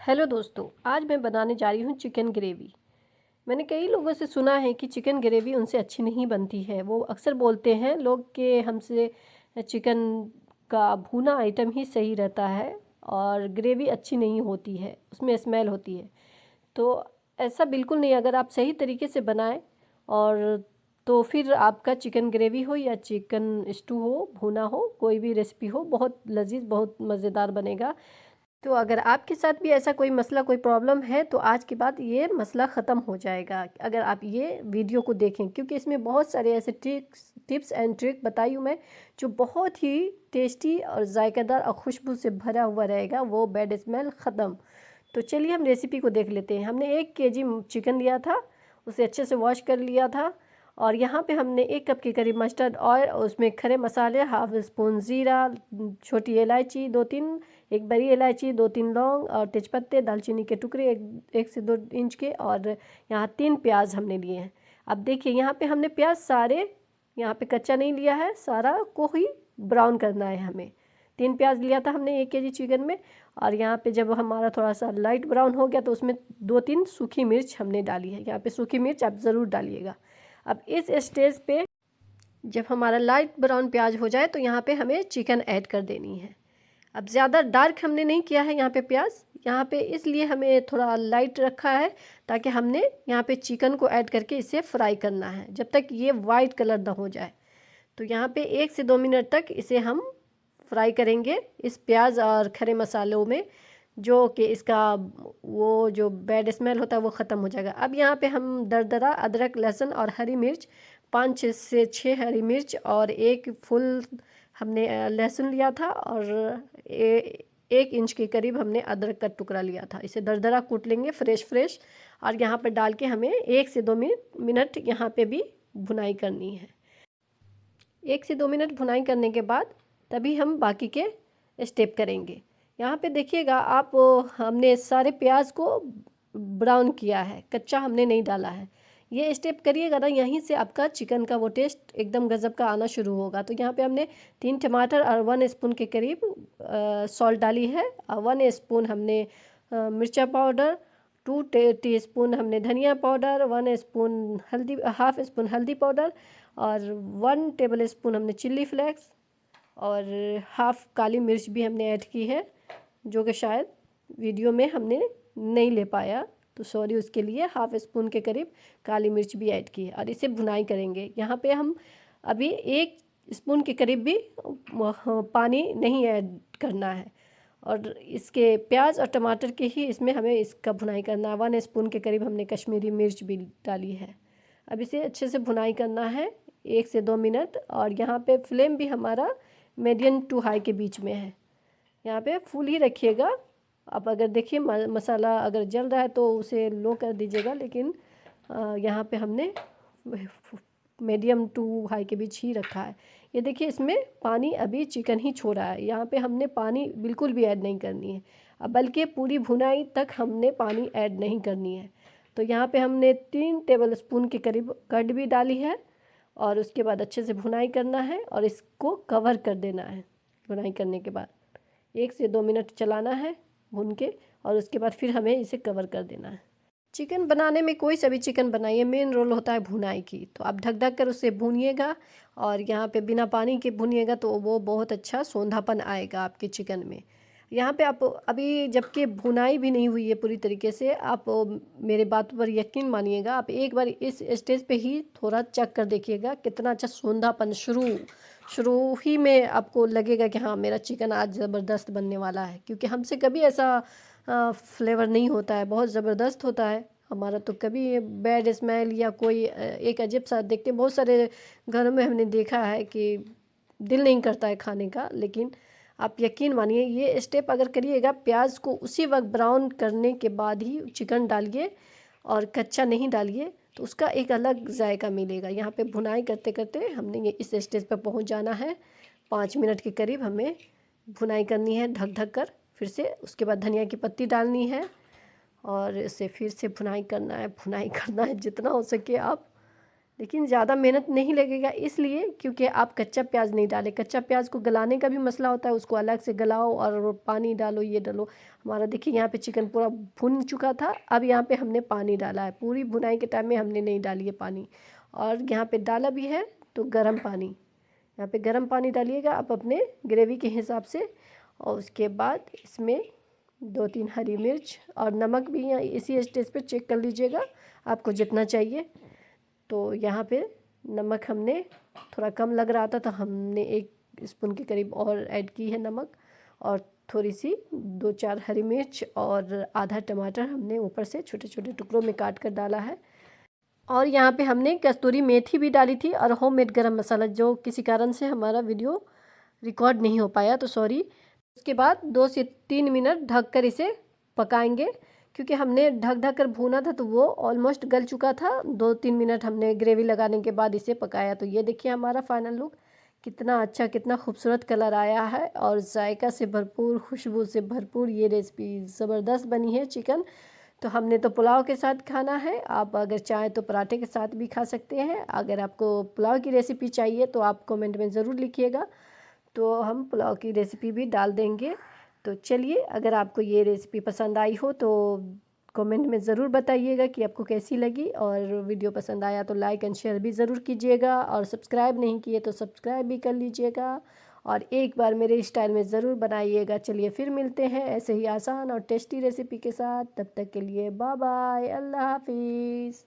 Hello दोस्तों, आज मैं बनाने जा रही हूँ चिकन ग्रेवी। मैंने कई लोगों से सुना है कि चिकन ग्रेवी उनसे अच्छी नहीं बनती है। वो अक्सर बोलते हैं लोग कि हमसे चिकन का भुना आइटम ही सही रहता है और ग्रेवी अच्छी नहीं होती है, उसमें स्मेल होती है। तो ऐसा बिल्कुल नहीं। अगर आप सही तरीके से बनाएं और तो फिर आपका चिकन ग्रेवी हो या चिकन स्टू हो, भुना हो, कोई भी रेसिपी हो, बहुत लजीज, बहुत मज़ेदार बनेगा। तो अगर आपके साथ भी ऐसा कोई मसला, कोई प्रॉब्लम है, तो आज के बाद ये मसला ख़त्म हो जाएगा अगर आप ये वीडियो को देखें, क्योंकि इसमें बहुत सारे ऐसे टिप्स एंड ट्रिक बताई हूँ मैं, जो बहुत ही टेस्टी और जायकेदार और खुशबू से भरा हुआ रहेगा। वो बैड स्मेल ख़त्म। तो चलिए हम रेसिपी को देख लेते हैं। हमने 1 kg चिकन लिया था, उसे अच्छे से वॉश कर लिया था। और यहाँ पे हमने 1 कप के करीब मस्टर्ड ऑयल और उसमें खड़े मसाले, हाफ स्पून ज़ीरा, छोटी इलायची 2-3, एक बड़ी इलायची, 2-3 लौंग और तेज़पत्ते, दालचीनी के टुकड़े 1 से 2 इंच के, और यहाँ 3 प्याज हमने लिए हैं। अब देखिए यहाँ पे हमने प्याज सारे, यहाँ पे कच्चा नहीं लिया है, सारा को ही ब्राउन करना है हमें। 3 प्याज लिया था हमने 1 kg चिकन में। और यहाँ पे जब हमारा थोड़ा सा लाइट ब्राउन हो गया तो उसमें 2-3 सूखी मिर्च हमने डाली है। यहाँ पे सूखी मिर्च आप ज़रूर डालिएगा। अब इस स्टेज पे जब हमारा लाइट ब्राउन प्याज हो जाए तो यहाँ पे हमें चिकन ऐड कर देनी है। अब ज़्यादा डार्क हमने नहीं किया है यहाँ पे प्याज, यहाँ पे इसलिए हमें थोड़ा लाइट रखा है ताकि हमने यहाँ पे चिकन को ऐड करके इसे फ्राई करना है जब तक ये वाइट कलर ना हो जाए। तो यहाँ पे 1 से 2 मिनट तक इसे हम फ्राई करेंगे इस प्याज और खड़े मसालों में, जो कि इसका वो जो बैड स्मेल होता है वो ख़त्म हो जाएगा। अब यहाँ पे हम दरदरा अदरक, लहसुन और हरी मिर्च, 5 से 6 हरी मिर्च और एक फुल हमने लहसुन लिया था, और 1 इंच के करीब हमने अदरक का टुकड़ा लिया था। इसे दरदरा कूट लेंगे फ्रेश। और यहाँ पर डाल के हमें 1 से 2 मिनट यहाँ पे भी भुनाई करनी है। 1 से 2 मिनट भुनाई करने के बाद तभी हम बाकी के स्टेप करेंगे। यहाँ पे देखिएगा आप, हमने सारे प्याज को ब्राउन किया है, कच्चा हमने नहीं डाला है। ये स्टेप करिएगा ना, यहीं से आपका चिकन का वो टेस्ट एकदम गज़ब का आना शुरू होगा। तो यहाँ पे हमने 3 टमाटर और 1 स्पून के करीब सॉल्ट डाली है, और 1 स्पून हमने मिर्चा पाउडर, 2 टीस्पून हमने धनिया पाउडर, 1 स्पून हल्दी, हाफ स्पून हल्दी पाउडर, और 1 टेबल स्पून हमने चिल्ली फ्लेक्स, और हाफ काली मिर्च भी हमने ऐड की है, जो कि शायद वीडियो में हमने नहीं ले पाया, तो सॉरी उसके लिए। हाफ स्पून के करीब काली मिर्च भी ऐड की है, और इसे भुनाई करेंगे। यहाँ पे हम अभी 1 स्पून के करीब भी पानी नहीं ऐड करना है, और इसके प्याज और टमाटर के ही इसमें हमें इसका भुनाई करना है। 1 स्पून के करीब हमने कश्मीरी मिर्च भी डाली है। अब इसे अच्छे से भुनाई करना है 1 से 2 मिनट, और यहाँ पे फ्लेम भी हमारा मीडियम टू हाई के बीच में है। यहाँ पे फुल ही रखिएगा। अब अगर देखिए मसाला अगर जल रहा है तो उसे लो कर दीजिएगा, लेकिन यहाँ पे हमने मीडियम टू हाई के बीच ही रखा है। ये देखिए इसमें पानी अभी चिकन ही छोड़ा है, यहाँ पे हमने पानी बिल्कुल भी ऐड नहीं करनी है, अब बल्कि पूरी भुनाई तक हमने पानी ऐड नहीं करनी है। तो यहाँ पे हमने 3 टेबल स्पून के करीब कर्ड भी डाली है, और उसके बाद अच्छे से भुनाई करना है और इसको कवर कर देना है। भुनाई करने के बाद 1 से 2 मिनट चलाना है भून के, और उसके बाद फिर हमें इसे कवर कर देना है। चिकन बनाने में कोई सा भी चिकन बनाइए, मेन रोल होता है भुनाई की। तो आप ढक ढक कर उसे भूनिएगा, और यहाँ पे बिना पानी के भुनिएगा तो वो बहुत अच्छा सोंधापन आएगा आपके चिकन में। यहाँ पे आप अभी जबकि भुनाई भी नहीं हुई है पूरी तरीके से, आप मेरे बात पर यकीन मानिएगा, आप एक बार इस स्टेज पे ही थोड़ा चेक कर देखिएगा कितना अच्छा सोंधापन शुरू ही में आपको लगेगा कि हाँ मेरा चिकन आज ज़बरदस्त बनने वाला है। क्योंकि हमसे कभी ऐसा फ्लेवर नहीं होता है, बहुत ज़बरदस्त होता है हमारा। तो कभी बैड स्मेल या कोई एक अजीब सा देखते हैं, बहुत सारे घरों में हमने देखा है कि दिल नहीं करता है खाने का। लेकिन आप यकीन मानिए ये स्टेप अगर करिएगा, प्याज को उसी वक्त ब्राउन करने के बाद ही चिकन डालिए, और कच्चा नहीं डालिए, तो उसका एक अलग जायका मिलेगा। यहाँ पे भुनाई करते करते हमने ये इस स्टेज पर पहुँच जाना है। 5 मिनट के करीब हमें भुनाई करनी है ढक ढक कर। फिर से उसके बाद धनिया की पत्ती डालनी है, और इसे फिर से भुनाई करना है जितना हो सके आप लेकिन ज़्यादा मेहनत नहीं लगेगा इसलिए क्योंकि आप कच्चा प्याज नहीं डालें। कच्चा प्याज को गलाने का भी मसला होता है, उसको अलग से गलाओ और पानी डालो, ये डालो। हमारा देखिए यहाँ पे चिकन पूरा भुन चुका था। अब यहाँ पे हमने पानी डाला है, पूरी भुनाई के टाइम में हमने नहीं डाली है पानी। और यहाँ पे डाला भी है तो गर्म पानी, यहाँ पे गर्म पानी डालिएगा आप अपने ग्रेवी के हिसाब से। और उसके बाद इसमें 2-3 हरी मिर्च और नमक भी यहाँ इसी स्टेज पे चेक कर लीजिएगा आपको जितना चाहिए। तो यहाँ पे नमक हमने थोड़ा कम लग रहा था तो हमने 1 स्पून के करीब और ऐड की है नमक। और थोड़ी सी 2-4 हरी मिर्च और आधा टमाटर हमने ऊपर से छोटे छोटे टुकड़ों में काट कर डाला है। और यहाँ पे हमने कस्तूरी मेथी भी डाली थी और होममेड गरम मसाला, जो किसी कारण से हमारा वीडियो रिकॉर्ड नहीं हो पाया तो सॉरी। उसके बाद 2 से 3 मिनट ढककर इसे पकाएंगे, क्योंकि हमने ढक कर भूना था तो वो ऑलमोस्ट गल चुका था। 2-3 मिनट हमने ग्रेवी लगाने के बाद इसे पकाया। तो ये देखिए हमारा फाइनल लुक कितना अच्छा, कितना खूबसूरत कलर आया है और जायका से भरपूर, खुशबू से भरपूर ये रेसिपी ज़बरदस्त बनी है चिकन। तो हमने तो पुलाव के साथ खाना है, आप अगर चाहें तो पराठे के साथ भी खा सकते हैं। अगर आपको पुलाव की रेसिपी चाहिए तो आप कमेंट में ज़रूर लिखिएगा, तो हम पुलाव की रेसिपी भी डाल देंगे। तो चलिए, अगर आपको ये रेसिपी पसंद आई हो तो कमेंट में ज़रूर बताइएगा कि आपको कैसी लगी। और वीडियो पसंद आया तो लाइक एंड शेयर भी ज़रूर कीजिएगा, और सब्सक्राइब नहीं किए तो सब्सक्राइब भी कर लीजिएगा और एक बार मेरे स्टाइल में ज़रूर बनाइएगा। चलिए फिर मिलते हैं ऐसे ही आसान और टेस्टी रेसिपी के साथ। तब तक के लिए बाय बाय, अल्लाह हाफिज़।